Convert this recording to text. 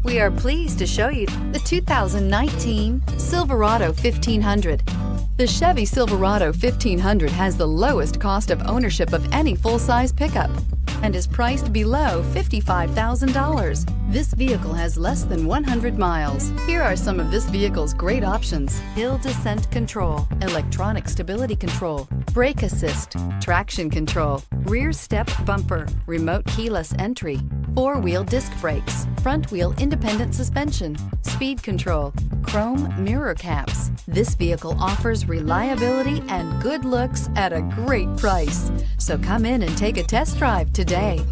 We are pleased to show you the 2019 Silverado 1500. The Chevy Silverado 1500 has the lowest cost of ownership of any full-size pickup and is priced below $55,000. This vehicle has less than 100 miles. Here are some of this vehicle's great options: hill descent control, electronic stability control, brake assist, traction control, rear step bumper, remote keyless entry, four-wheel disc brakes, front wheel independent suspension, speed control, chrome mirror caps. This vehicle offers reliability and good looks at a great price. So come in and take a test drive today.